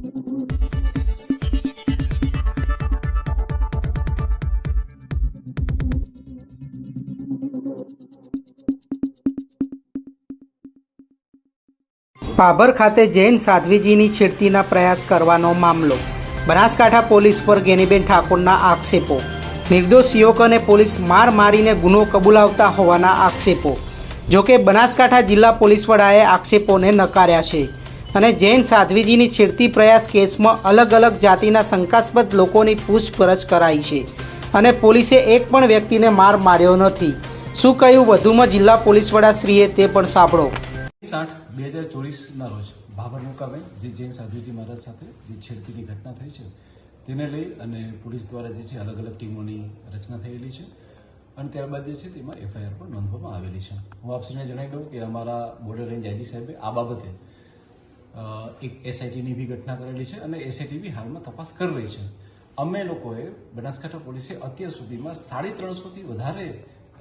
ભાભર ખાતે જૈન સાધ્વીજીની છેડતીના પ્રયાસ કરવાનો મામલો. બનાસકાંઠા પોલીસ પર ગેનીબેન ઠાકોરના આક્ષેપો. નિર્દોષ યુવકોને પોલીસ માર મારીને ગુનો કબૂલાવતા હોવાના આક્ષેપો. જોકે બનાસકાંઠા જિલ્લા પોલીસ વડાએ આક્ષેપોને નકાર્યા છે અને જૈન સાધ્વીજીની છેડતી પ્રયાસ કેસમાં અલગ અલગ જાતિના શંકાસ્પદ લોકોની પૂછપરછ કરાઈ છે અને પોલીસે એક પણ વ્યક્તિને માર માર્યો નથી. શું કહ્યું વધુમાં જિલ્લા પોલીસ વડાશ્રીએ તે પણ સાંભળો. 7/2024 રોજ ભાભર મુકામે જે જૈન સાધ્વીજી મહારાજ સાથે જે છેડતીની ઘટના થઈ છે તેને લઈ અને પોલીસ દ્વારા જે છે અલગ અલગ ટીમોની રચના થયેલી છે અને ત્યારબાદ જે છે તેમાં એફઆઈઆર પણ નોંધવામાં આવેલી છે. હું આપશ્રીને જણાવી દઉં કે અમારા બોર્ડર રેન્જ આઈજી સાહેબે આ બાબતે એક એસઆઈટીની બી ઘટના કરેલી છે અને એસઆઈટી બી હાલમાં તપાસ કરી રહી છે. અમે લોકોએ બનાસકાંઠા પોલીસે અત્યાર સુધીમાં 350થી વધારે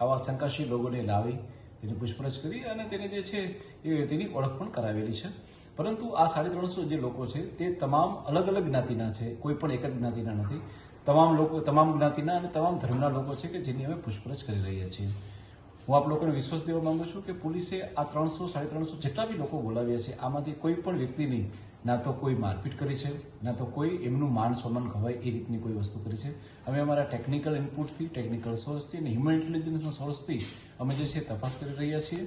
આવા શંકાશીલ લોકોને લાવી તેની પૂછપરછ કરી અને તેને જે છે એ તેની ઓળખ પણ કરાવેલી છે. પરંતુ આ 350 જે લોકો છે તે તમામ અલગ અલગ જ્ઞાતિના છે, કોઈ પણ એક જ જ્ઞાતિના નથી. તમામ જ્ઞાતિના અને તમામ ધર્મના લોકો છે કે જેની અમે પૂછપરછ કરી રહ્યા છીએ. હું આપ લોકોને વિશ્વાસ દેવા માંગુ છું કે પોલીસે આ 300-350 જેટલા બી લોકો બોલાવ્યા છે આમાંથી કોઈ પણ વ્યક્તિની ના તો કોઈ મારપીટ કરી છે, ના તો કોઈ એમનું માન સન્માન ખવાય એ રીતની કોઈ વસ્તુ કરી છે. અમે અમારા ટેકનિકલ ઇનપુટથી, ટેકનિકલ સોર્સથી અને હ્યુમન ઇન્ટેલિજન્સના સોર્સથી અમે જે છે તપાસ કરી રહ્યા છીએ.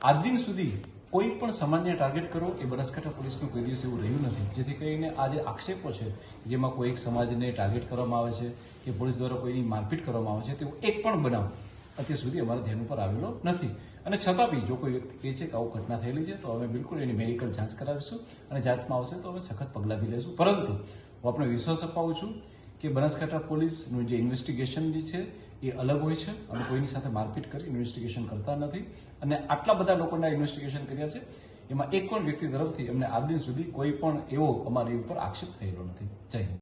આજ દિન સુધી કોઈ પણ સામાન્ય ટાર્ગેટ કરો એ બનાસકાંઠા પોલીસનું કોઈ દિવસ એવું રહ્યું નથી. જેથી કરીને આ જે આક્ષેપો છે જેમાં કોઈ એક સમાજને ટાર્ગેટ કરવામાં આવે છે કે પોલીસ દ્વારા કોઈની મારપીટ કરવામાં આવે છે તેવું એક પણ બનાવ અત્યાર સુધી અમારા ધ્યાન ઉપર આવેલો નથી. અને છતાં બી જો કોઈ વ્યક્તિ કહે છે કે આવું ઘટના થયેલી છે તો અમે બિલકુલ એની મેડિકલ જાંચ કરાવીશું અને જાંચમાં આવશે તો અમે સખત પગલાં બી લઈશું. પરંતુ હું આપણે વિશ્વાસ અપાવું છું કે બનાસકાંઠા પોલીસનું જે ઇન્વેસ્ટિગેશન જે છે એ અલગ હોય છે. અમે કોઈની સાથે મારપીટ કરી ઇન્વેસ્ટિગેશન કરતા નથી અને આટલા બધા લોકોના ઇન્વેસ્ટિગેશન કર્યા છે એમાં એક પણ વ્યક્તિ તરફથી અમને આજ દિન સુધી કોઈ પણ એવો અમારી ઉપર આક્ષેપ થયેલો નથી. જય હિન્દ.